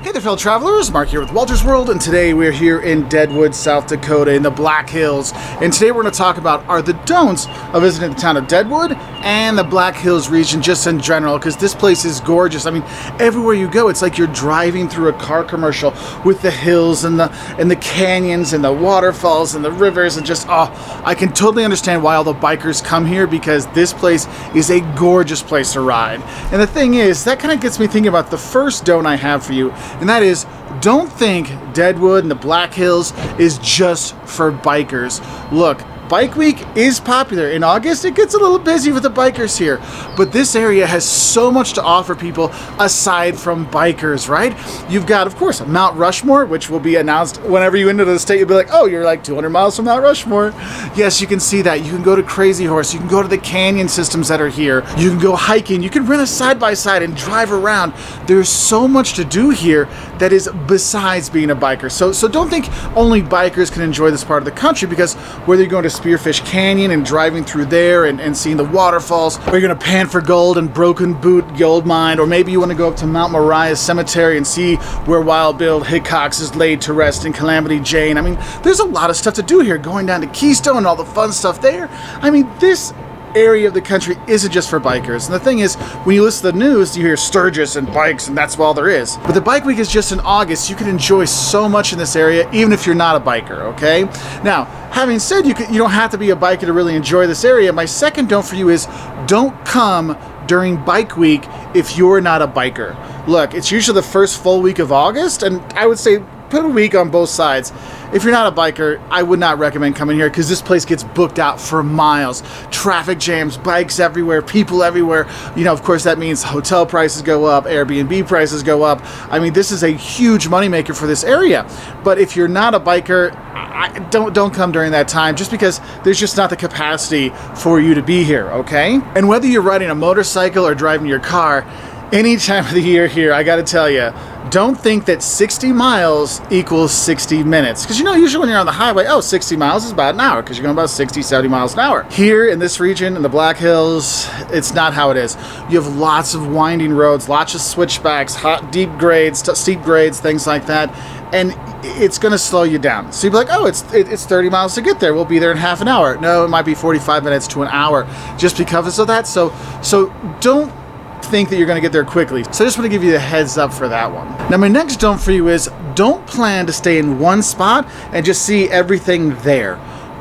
Hey there, fellow travelers. Mark here with Wolters World, and today we're here in Deadwood, South Dakota, in the Black Hills. And today we're going to talk about are the don'ts of visiting the town of Deadwood and the Black Hills region just in general, because this place is gorgeous. I mean, everywhere you go, it's like you're driving through a car commercial with the hills and the canyons and the waterfalls and the rivers, and just, I can totally understand why all the bikers come here, because this place is a gorgeous place to ride. And the thing is, that kind of gets me thinking about the first don't I have for you, and that is, don't think Deadwood and the Black Hills is just for bikers. Look, Bike Week is popular. In August, it gets a little busy with the bikers here, but this area has so much to offer people aside from bikers, right? You've got, of course, Mount Rushmore, which will be announced whenever you enter the state. You'll be like, oh, you're like 200 miles from Mount Rushmore. Yes, you can see that. You can go to Crazy Horse. You can go to the canyon systems that are here. You can go hiking. You can rent a side-by-side and drive around. There's so much to do here that is besides being a biker. So don't think only bikers can enjoy this part of the country, because whether you're going to Spearfish Canyon and driving through there and seeing the waterfalls, or you're going to pan for gold and Broken Boot Gold Mine, or maybe you want to go up to Mount Moriah Cemetery and see where Wild Bill Hickox is laid to rest in Calamity Jane. I mean, there's a lot of stuff to do here, going down to Keystone and all the fun stuff there. I mean, this area of the country isn't just for bikers. And the thing is, when you listen to the news, you hear Sturgis and bikes, and that's all there is. But the Bike Week is just in August. You can enjoy so much in this area, even if you're not a biker, okay? Now, having said you don't have to be a biker to really enjoy this area, my second don't for you is don't come during Bike Week if you're not a biker. Look, it's usually the first full week of August, and I would say put a week on both sides. If you're not a biker, I would not recommend coming here, because this place gets booked out for miles. Traffic jams, bikes everywhere, people everywhere. You know, of course, that means hotel prices go up, Airbnb prices go up. I mean, this is a huge moneymaker for this area. But if you're not a biker, don't come during that time, just because there's just not the capacity for you to be here, okay? And whether you're riding a motorcycle or driving your car, any time of the year here, I gotta tell you, don't think that 60 miles equals 60 minutes. Because, you know, usually when you're on the highway, 60 miles is about an hour, because you're going about 60, 70 miles an hour. Here in this region, in the Black Hills, it's not how it is. You have lots of winding roads, lots of switchbacks, deep grades, steep grades, things like that. And it's going to slow you down. So you'll be like, it's 30 miles to get there. We'll be there in half an hour. No, it might be 45 minutes to an hour just because of that. So don't think that you're going to get there quickly. So I just want to give you the heads up for that one. Now, my next don't for you is don't plan to stay in one spot and just see everything there.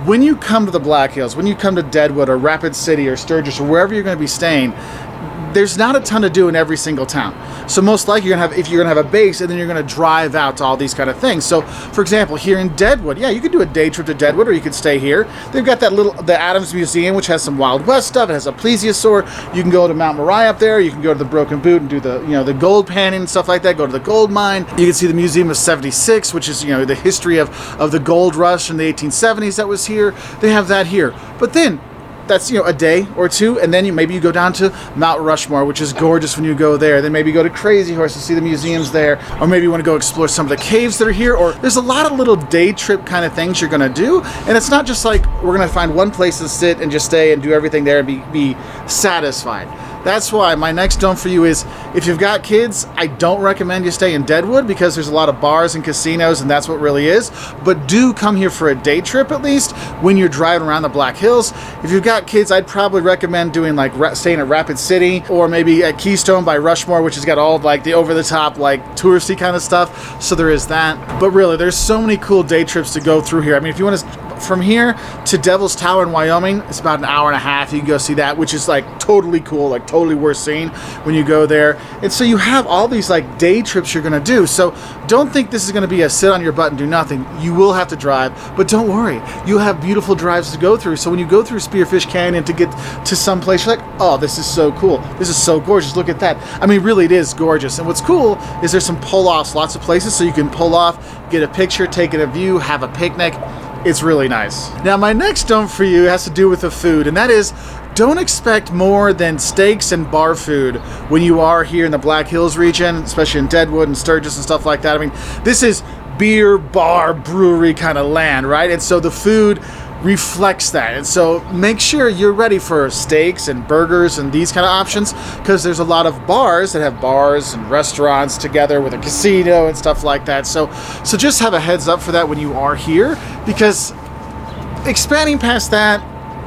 When you come to the Black Hills, when you come to Deadwood or Rapid City or Sturgis or wherever you're going to be staying, there's not a ton to do in every single town. So most likely if you're gonna have a base, and then you're gonna drive out to all these kind of things. So for example, here in Deadwood, you could do a day trip to Deadwood, or you could stay here. They've got the Adams Museum, which has some Wild West stuff. It has a plesiosaur. You can go to Mount Moriah up there. You can go to the Broken Boot and do the gold panning and stuff like that. Go to the gold mine. You can see the Museum of 76, which is the history of the gold rush in the 1870s that was here. They have that here. But then that's a day or two, and then maybe you go down to Mount Rushmore, which is gorgeous when you go there. Then maybe you go to Crazy Horse to see the museums there, or maybe you want to go explore some of the caves that are here. Or there's a lot of little day trip kind of things you're going to do, and it's not just like we're going to find one place to sit and just stay and do everything there and be satisfied. That's why my next don't for you is, if you've got kids, I don't recommend you stay in Deadwood, because there's a lot of bars and casinos, and that's what it really is. But do come here for a day trip at least when you're driving around the Black Hills. If you've got kids, I'd probably recommend doing staying at Rapid City, or maybe at Keystone by Rushmore, which has got all the over-the-top touristy kind of stuff. So there is that. But really, there's so many cool day trips to go through here. I mean, if you want to, from here to Devil's Tower in Wyoming, it's about an hour and a half. You can go see that, which is totally cool, totally worth seeing when you go there. And so you have all these day trips you're going to do. So don't think this is going to be a sit on your butt and do nothing. You will have to drive, but don't worry. You'll have beautiful drives to go through. So when you go through Spearfish Canyon to get to some place, you're like, oh, this is so cool. This is so gorgeous. Look at that. I mean, really, it is gorgeous. And what's cool is there's some pull-offs, lots of places, so you can pull off, get a picture, take in a view, have a picnic. It's really nice. Now, my next don't for you has to do with the food, and that is, don't expect more than steaks and bar food when you are here in the Black Hills region, especially in Deadwood and Sturgis and stuff like that. I mean, this is beer, bar, brewery kind of land, right? And so the food reflects that. And so make sure you're ready for steaks and burgers and these kind of options, because there's a lot of bars that have bars and restaurants together with a casino and stuff like that. So just have a heads up for that when you are here, because expanding past that,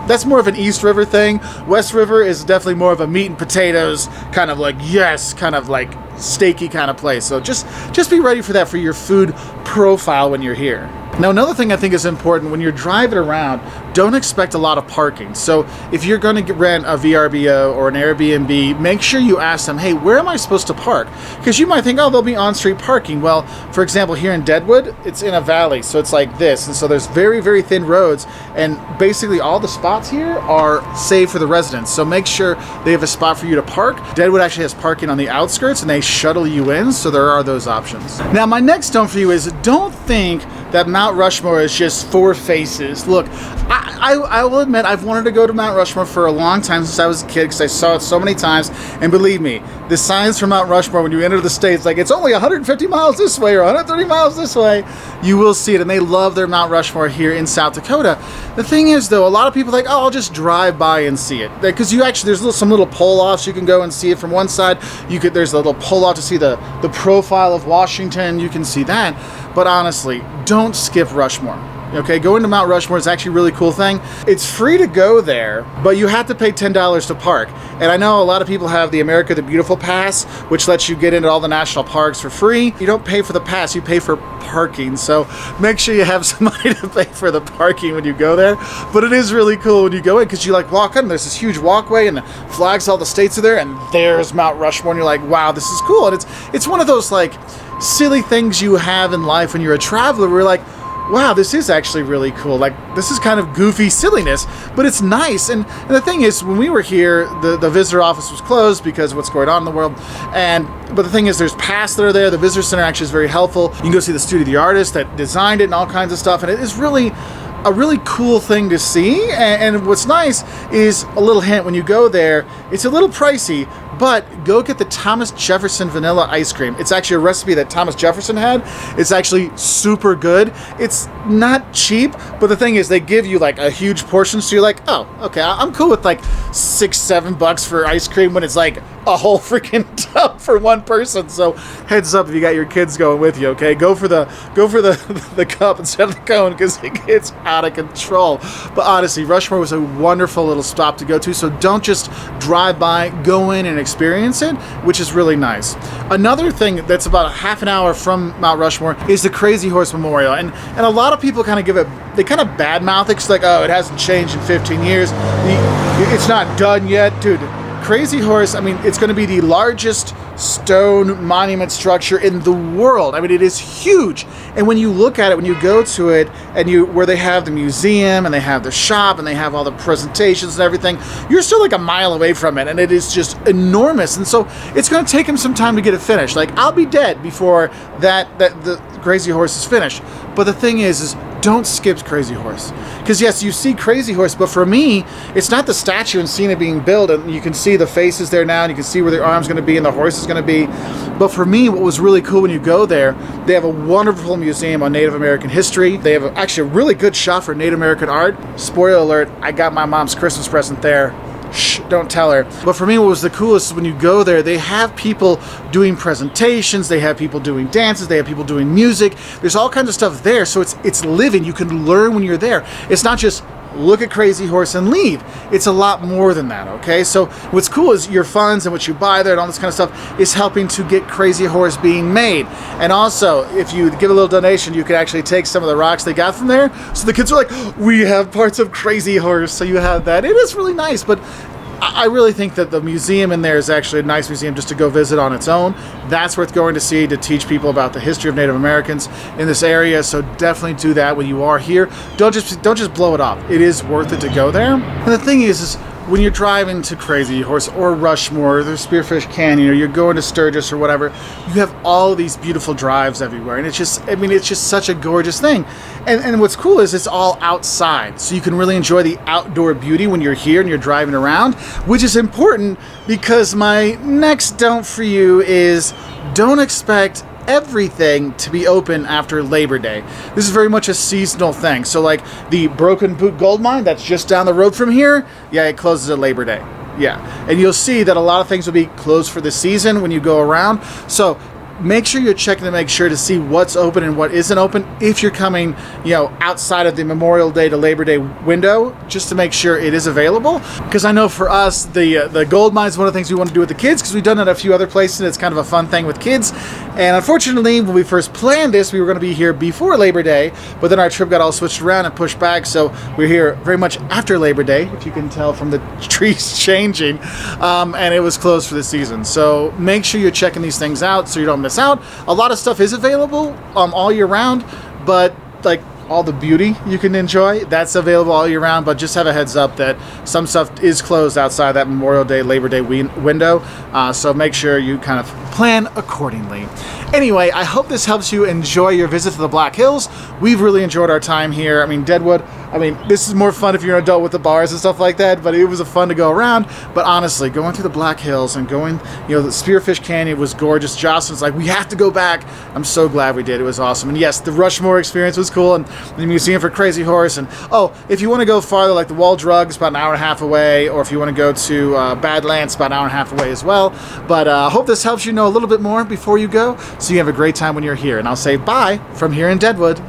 that's more of an East River thing. West River is definitely more of a meat and potatoes kind of like, yes, kind of like steaky kind of place. So just be ready for that for your food profile when you're here. Now, another thing I think is important when you're driving around, don't expect a lot of parking. So if you're going to rent a VRBO or an Airbnb, make sure you ask them, hey, where am I supposed to park? Because you might think, oh, there'll be on-street parking. Well, for example, here in Deadwood, it's in a valley, so it's like this. And so there's very, very thin roads, and basically all the spots here are saved for the residents. So make sure they have a spot for you to park. Deadwood actually has parking on the outskirts, and they shuttle you in, so there are those options. Now, my next don't for you is, don't think that Mount Rushmore is just four faces. Look, I will admit I've wanted to go to Mount Rushmore for a long time, since I was a kid, because I saw it so many times. And believe me, the signs for Mount Rushmore when you enter the States, like it's only 150 miles this way or 130 miles this way, you will see it. And they love their Mount Rushmore here in South Dakota. The thing is, though, a lot of people are like, oh, I'll just drive by and see it. Because you actually, there's some little pull-offs. You can go and see it from one side. There's a little pull-off to see the profile of Washington. You can see that. But honestly, don't skip Rushmore. Okay, going to Mount Rushmore is actually a really cool thing. It's free to go there, but you have to pay $10 to park. And I know a lot of people have the America the Beautiful Pass, which lets you get into all the national parks for free. You don't pay for the pass, you pay for parking. So make sure you have some money to pay for the parking when you go there. But it is really cool when you go in, because you like walk in, there's this huge walkway and the flags, all the states are there, and there's Mount Rushmore, and you're like, wow, this is cool. And it's one of those like silly things you have in life when you're a traveler where you're like, wow, this is actually really cool. Like, this is kind of goofy silliness, but it's nice. And the thing is, when we were here, the visitor office was closed because of what's going on in the world. But the thing is, there's paths that are there. The visitor center actually is very helpful. You can go see the studio of the artist that designed it and all kinds of stuff. And it is really a really cool thing to see. And what's nice is, a little hint, when you go there, it's a little pricey, but go get the Thomas Jefferson vanilla ice cream. It's actually a recipe that Thomas Jefferson had. It's actually super good. It's not cheap, but the thing is, they give you like a huge portion, so you're like, oh, okay, I'm cool with like $6-7 for ice cream when it's like a whole freaking tub for one person. So heads up if you got your kids going with you, okay? Go for the cup instead of the cone, because it gets out of control. But honestly, Rushmore was a wonderful little stop to go to, so don't just drive by, go in and experience it, which is really nice. Another thing that's about a half an hour from Mount Rushmore is the Crazy Horse Memorial. And a lot of people kind of they kind of badmouth it. It's like, oh, it hasn't changed in 15 years. It's not done yet. Dude, Crazy Horse, I mean, it's going to be the largest stone monument structure in the world. I mean, it is huge. And when you look at it, when you go to it, and where they have the museum and they have the shop and they have all the presentations and everything, you're still like a mile away from it, and it is just enormous. And so it's going to take them some time to get it finished. Like, I'll be dead before the Crazy Horse is finished. But the thing is don't skip Crazy Horse. Because yes, you see Crazy Horse, but for me, it's not the statue and seeing it being built, and you can see the faces there now, and you can see where their arm's going to be and the horse is going to be. But for me, what was really cool when you go there, they have a wonderful museum on Native American history. They have actually a really good shop for Native American art. Spoiler alert, I got my mom's Christmas present there. Shh, don't tell her. But for me, what was the coolest is when you go there, they have people doing presentations, they have people doing dances, they have people doing music. There's all kinds of stuff there, so it's living. You can learn when you're there. It's not just look at Crazy Horse and leave. It's a lot more than that, okay? So what's cool is your funds and what you buy there and all this kind of stuff is helping to get Crazy Horse being made. And also, if you give a little donation, you can actually take some of the rocks they got from there. So the kids are like, we have parts of Crazy Horse, so you have that. It is really nice, but I really think that the museum in there is actually a nice museum just to go visit on its own. That's worth going to see, to teach people about the history of Native Americans in this area. So definitely do that when you are here. Don't just blow it off. It is worth it to go there. And the thing is when you're driving to Crazy Horse or Rushmore, or the Spearfish Canyon, or you're going to Sturgis or whatever, you have all these beautiful drives everywhere, and it's just such a gorgeous thing. And what's cool is it's all outside, so you can really enjoy the outdoor beauty when you're here and you're driving around, which is important, because my next don't for you is, don't expect everything to be open after Labor Day. This is very much a seasonal thing. So like the Broken Boot Gold Mine that's just down the road from here, yeah, it closes at Labor Day. Yeah, and you'll see that a lot of things will be closed for the season when you go around. So make sure you're checking to make sure to see what's open and what isn't open if you're coming, you know, outside of the Memorial Day to Labor Day window, just to make sure it is available. Because I know for us, the gold mine is one of the things we want to do with the kids, because we've done it at a few other places and it's kind of a fun thing with kids. And unfortunately, when we first planned this, we were going to be here before Labor Day, but then our trip got all switched around and pushed back, so we're here very much after Labor Day, if you can tell from the trees changing, and it was closed for the season. So make sure you're checking these things out so you don't miss out. A lot of stuff is available all year round, but like all the beauty you can enjoy, that's available all year round, but just have a heads up that some stuff is closed outside that Memorial Day, Labor Day window, so make sure you kind of plan accordingly. Anyway, I hope this helps you enjoy your visit to the Black Hills. We've really enjoyed our time here. I mean, Deadwood, this is more fun if you're an adult with the bars and stuff like that, but it was fun to go around. But honestly, going through the Black Hills and going, you know, the Spearfish Canyon was gorgeous. Jocelyn's like, we have to go back. I'm so glad we did. It was awesome. And yes, the Rushmore experience was cool, and the museum for Crazy Horse. And oh, if you want to go farther, like the Wall Drug is about an hour and a half away, or if you want to go to Badlands, about an hour and a half away as well. But I hope this helps you know a little bit more before you go, so you have a great time when you're here. And I'll say bye from here in Deadwood.